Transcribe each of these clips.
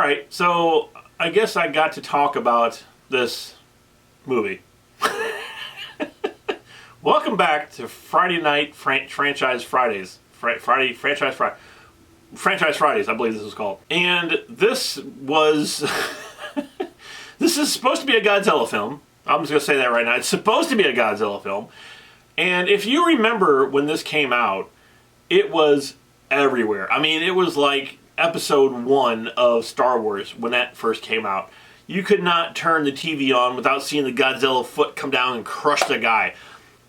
Alright, so I guess I got to talk about this movie. Welcome back to Friday Night Franchise Fridays. Franchise Fridays, I believe this is called. And this was... this is supposed to be a Godzilla film. I'm just going to say that right now. It's supposed to be a Godzilla film. And if you remember when this came out, it was everywhere. I mean, it was like episode 1 of Star Wars when that first came out. You could not turn the TV on without seeing the Godzilla foot come down and crush the guy.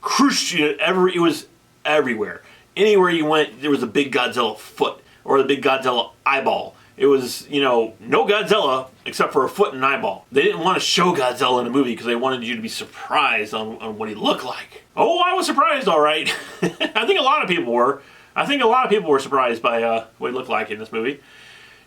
It was everywhere. Anywhere you went, there was a big Godzilla foot or a big Godzilla eyeball. It was, you know, no Godzilla except for a foot and an eyeball. They didn't want to show Godzilla in the movie because they wanted you to be surprised on what he looked like. Oh, I was surprised, all right. I think a lot of people were. I think a lot of people were surprised by what he looked like in this movie.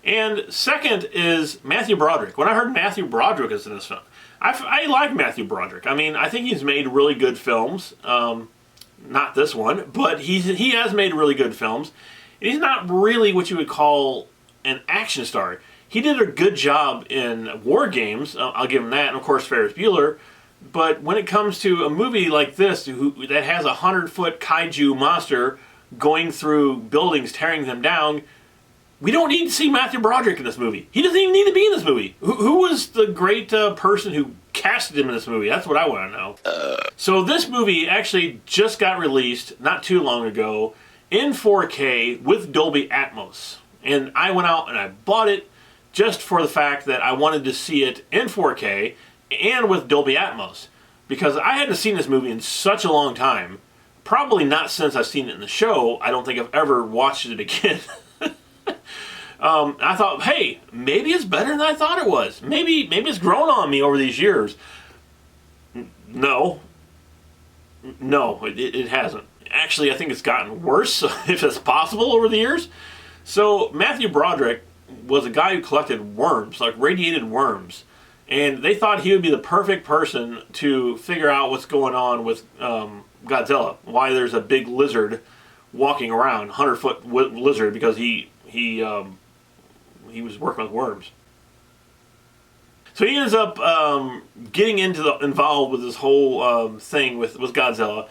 And second is Matthew Broderick. When I heard Matthew Broderick is in this film, I like Matthew Broderick. I mean, I think he's made really good films. Not this one, but he has made really good films. And he's not really what you would call an action star. He did a good job in War Games. I'll give him that. And of course, Ferris Bueller. But when it comes to a movie like this that has a 100-foot kaiju monster going through buildings, tearing them down, we don't need to see Matthew Broderick in this movie. He doesn't even need to be in this movie. Who was the great person who casted him in this movie? That's what I want to know. So this movie actually just got released not too long ago in 4K with Dolby Atmos. And I went out and I bought it just for the fact that I wanted to see it in 4K and with Dolby Atmos. Because I hadn't seen this movie in such a long time. Probably not since I've seen it in the show. I don't think I've ever watched it again. I thought, hey, maybe it's better than I thought it was. Maybe it's grown on me over these years. No, it hasn't. Actually, I think it's gotten worse, if it's possible, over the years. So Matthew Broderick was a guy who collected worms, like radiated worms. And they thought he would be the perfect person to figure out what's going on with Godzilla. Why there's a big lizard walking around, 100-foot lizard, because he was working with worms. So he ends up getting involved with this whole thing with Godzilla.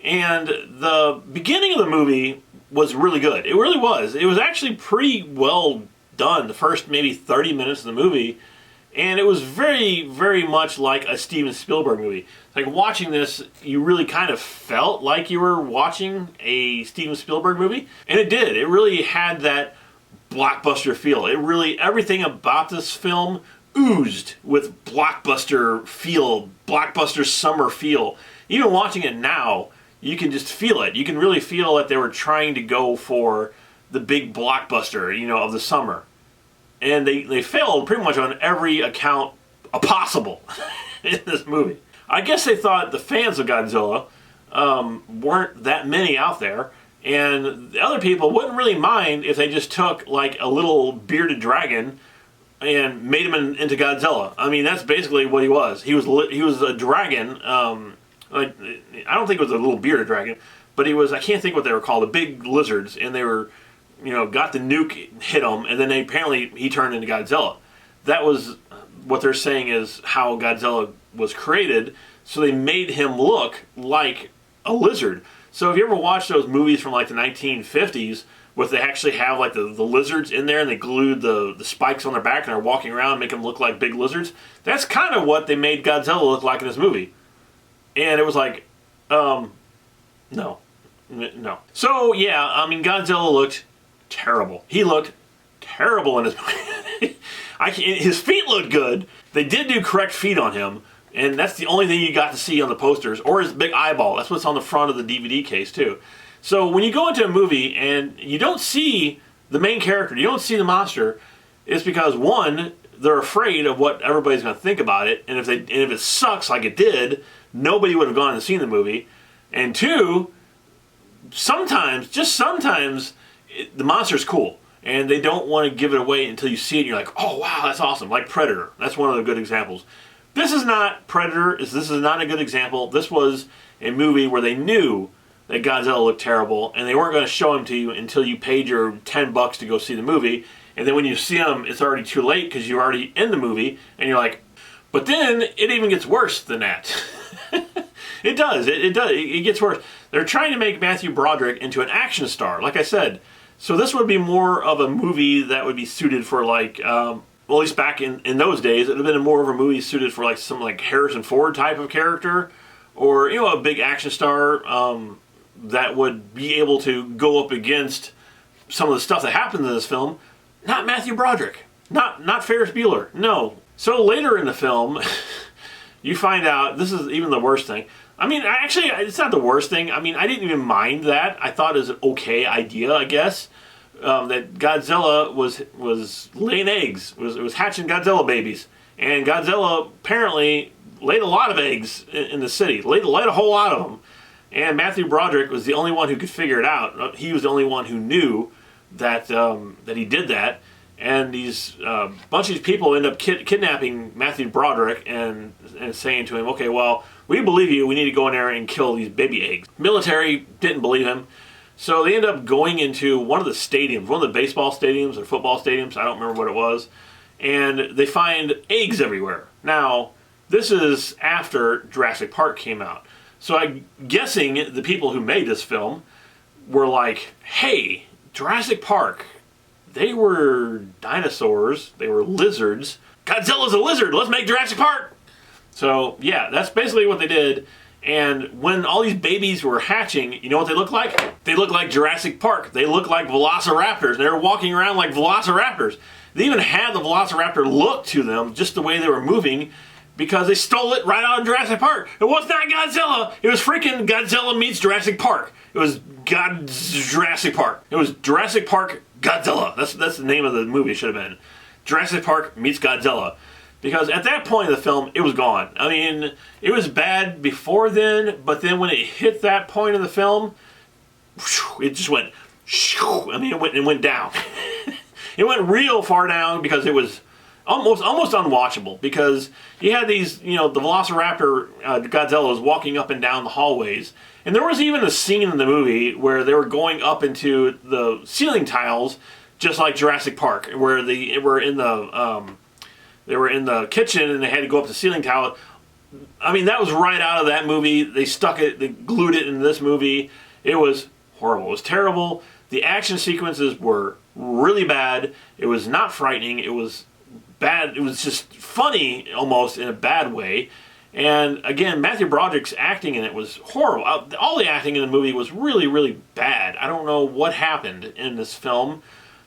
And the beginning of the movie was really good. It really was. It was actually pretty well done, the first maybe 30 minutes of the movie. And it was very, very much like a Steven Spielberg movie. Like watching this, you really kind of felt like you were watching a Steven Spielberg movie. And it did. It really had that blockbuster feel. It really, everything about this film oozed with blockbuster feel, blockbuster summer feel. Even watching it now, you can just feel it. You can really feel that they were trying to go for the big blockbuster, you know, of the summer. And they failed pretty much on every account possible in this movie. I guess they thought the fans of Godzilla weren't that many out there, and the other people wouldn't really mind if they just took like a little bearded dragon and made him into Godzilla. I mean, that's basically what he was. He was a dragon. I don't think it was a little bearded dragon, but he was, I can't think what they were called, the big lizards, and they were, you know, got the nuke, hit him, and then he turned into Godzilla. That was what they're saying is how Godzilla was created, so they made him look like a lizard. So if you ever watch those movies from like the 1950s, where they actually have like the lizards in there and they glued the spikes on their back and they're walking around and make them look like big lizards, that's kind of what they made Godzilla look like in this movie. And it was like, no. So yeah, I mean, Godzilla looked terrible. He looked terrible in this movie. His feet looked good. They did do correct feet on him, and that's the only thing you got to see on the posters, or his big eyeball. That's what's on the front of the DVD case too. So when you go into a movie and you don't see the main character, you don't see the monster, it's because one, they're afraid of what everybody's going to think about it, and if it sucks like it did, nobody would have gone and seen the movie. And two, sometimes, just sometimes, the monster's cool, and they don't want to give it away until you see it and you're like, oh wow, that's awesome. Like Predator. That's one of the good examples. This is not Predator. This is not a good example. This was a movie where they knew that Godzilla looked terrible, and they weren't going to show him to you until you paid your $10 to go see the movie. And then when you see him, it's already too late because you're already in the movie, and you're like, but then it even gets worse than that. It does. It does. It gets worse. They're trying to make Matthew Broderick into an action star, like I said. So this would be more of a movie that would be suited for like, well, at least back in those days, it would have been more of a movie suited for like some like Harrison Ford type of character, or a big action star that would be able to go up against some of the stuff that happens in this film. Not Matthew Broderick. Not Ferris Bueller. No. So later in the film, you find out, this is even the worst thing. I mean, actually, it's not the worst thing. I mean, I didn't even mind that. I thought it was an okay idea, I guess. That Godzilla was laying eggs. It was hatching Godzilla babies. And Godzilla apparently laid a lot of eggs in the city. Laid a whole lot of them. And Matthew Broderick was the only one who could figure it out. He was the only one who knew that he did that. And these bunch of these people end up kidnapping Matthew Broderick and saying to him, okay, well, we believe you. We need to go in there and kill these baby eggs. Military didn't believe him. So they end up going into one of the stadiums, one of the baseball stadiums or football stadiums. I don't remember what it was. And they find eggs everywhere. Now, this is after Jurassic Park came out. So I'm guessing the people who made this film were like, hey, Jurassic Park, they were dinosaurs, they were lizards. Godzilla's a lizard, let's make Jurassic Park! So, yeah, that's basically what they did. And when all these babies were hatching, you know what they look like? They look like Jurassic Park. They look like velociraptors. They were walking around like velociraptors. They even had the velociraptor look to them, just the way they were moving, because they stole it right out of Jurassic Park. It was not Godzilla. It was freaking Godzilla meets Jurassic Park. It was Jurassic Park. It was Jurassic Park Godzilla. That's the name of the movie. It should have been Jurassic Park meets Godzilla. Because at that point in the film, it was gone. I mean, it was bad before then, but then when it hit that point in the film, it just went, I mean, it went down. It went real far down because it was almost unwatchable, because you had these, the Velociraptor Godzilla was walking up and down the hallways, and there was even a scene in the movie where they were going up into the ceiling tiles, just like Jurassic Park, where they were in the kitchen and they had to go up the ceiling tile. I mean, that was right out of that movie. They glued it in this movie. It was horrible. It was terrible. The action sequences were really bad. It was not frightening. It was bad. It was just funny almost in a bad way. And again, Matthew Broderick's acting in it was horrible. All the acting in the movie was really, really bad. I don't know what happened in this film.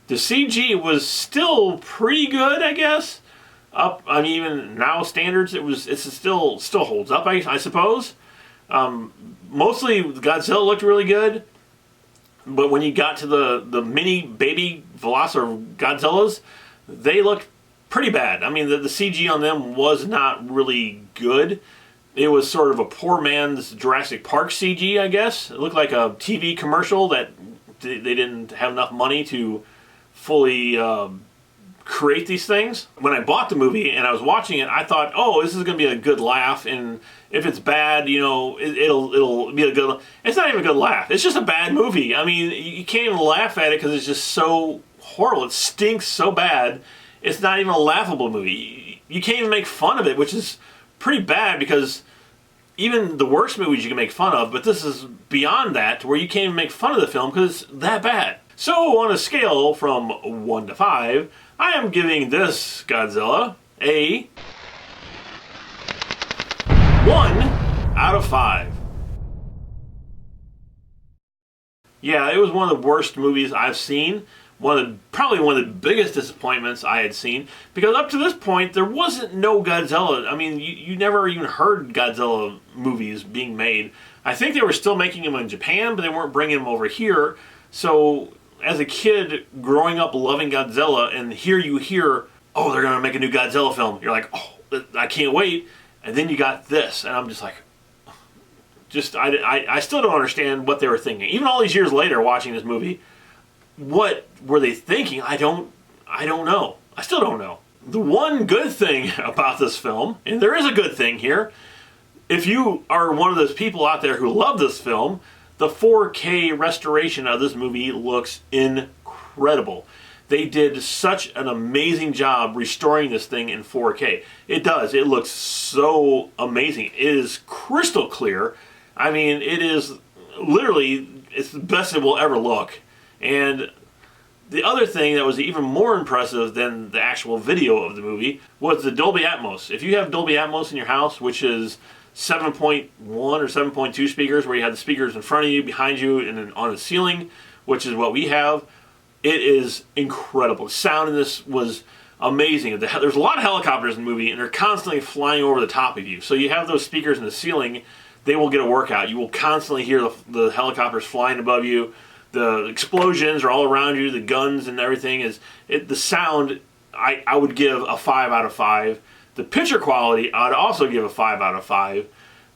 The CG was still pretty good, I guess. I mean, even now standards, it still holds up, I suppose. Mostly Godzilla looked really good. But when you got to the mini baby Velociraptor Godzillas, they looked pretty bad. I mean, the CG on them was not really good. It was sort of a poor man's Jurassic Park CG, I guess. It looked like a TV commercial that they didn't have enough money to fully create these things. When I bought the movie and I was watching it, I thought, oh, this is going to be a good laugh, and if it's bad, it'll be a good. It's not even a good laugh. It's just a bad movie. I mean, you can't even laugh at it because it's just so horrible. It stinks so bad. It's not even a laughable movie. You can't even make fun of it, which is pretty bad, because even the worst movies you can make fun of, but this is beyond that, to where you can't even make fun of the film because it's that bad. So on a scale from 1 to 5, I am giving this Godzilla a 1 out of 5. Yeah, it was one of the worst movies I've seen. Probably one of the biggest disappointments I had seen, because up to this point there wasn't no Godzilla. I mean, you never even heard Godzilla movies being made. I think they were still making them in Japan, but they weren't bringing them over here. So as a kid growing up loving Godzilla, and here you hear, oh, they're going to make a new Godzilla film. You're like, oh, I can't wait. And then you got this, and I'm just like, I still don't understand what they were thinking. Even all these years later watching this movie, what were they thinking? I don't know. I still don't know. The one good thing about this film, and there is a good thing here, if you are one of those people out there who love this film, the 4K restoration of this movie looks incredible. They did such an amazing job restoring this thing in 4K. It does. It looks so amazing. It is crystal clear. I mean, it is literally, it's the best it will ever look. And the other thing that was even more impressive than the actual video of the movie was the Dolby Atmos. If you have Dolby Atmos in your house, which is 7.1 or 7.2 speakers, where you have the speakers in front of you, behind you, and then on the ceiling, which is what we have, it is incredible. The sound in this was amazing. There's a lot of helicopters in the movie, and they're constantly flying over the top of you. So you have those speakers in the ceiling, they will get a workout. You will constantly hear the helicopters flying above you. The explosions are all around you, the guns and everything. The sound, I would give a 5 out of 5. The picture quality, I'd also give a 5 out of 5,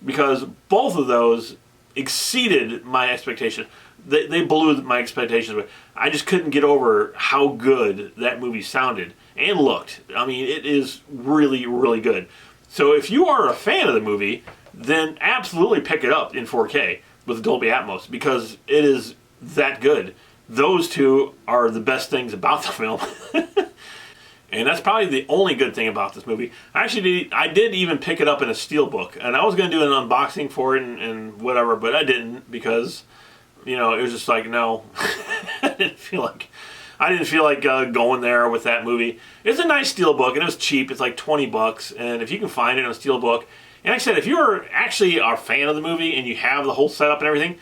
because both of those exceeded my expectations. They blew my expectations, but I just couldn't get over how good that movie sounded and looked. I mean, it is really, really good. So if you are a fan of the movie, then absolutely pick it up in 4K with Dolby Atmos, because it is that good. Those two are the best things about the film. And that's probably the only good thing about this movie. I did even pick it up in a steelbook, and I was going to do an unboxing for it and whatever, but I didn't, because, you know, it was just like, no. I didn't feel like going there with that movie. It's a nice steelbook, and it was cheap. It's like 20 bucks, and if you can find it on a steelbook, and like I said, if you're actually a fan of the movie and you have the whole setup and everything,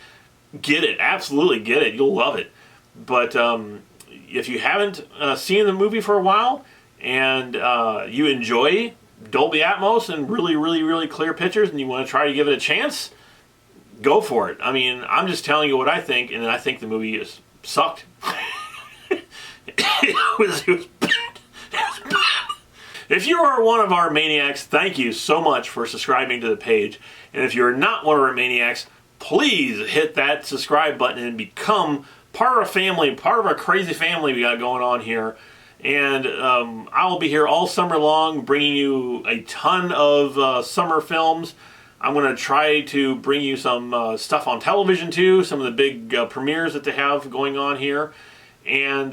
get it. Absolutely get it. You'll love it. But if you haven't seen the movie for a while and you enjoy Dolby Atmos and really, really, really clear pictures, and you want to try to give it a chance, go for it. I mean, I'm just telling you what I think, and I think the movie sucked. It was bad. It was bad. If you are one of our maniacs, thank you so much for subscribing to the page. And if you're not one of our maniacs, please hit that subscribe button and become part of a family, part of our crazy family we got going on here. And I will be here all summer long bringing you a ton of summer films. I'm going to try to bring you some stuff on television too, some of the big premieres that they have going on here. And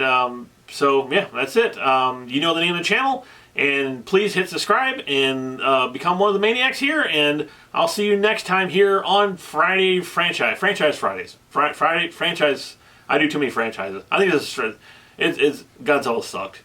so, yeah, that's it. You know the name of the channel. And please hit subscribe and become one of the maniacs here. And I'll see you next time here on Friday Franchise Fridays. Friday Franchise. I do too many franchises. I think it's Godzilla sucked.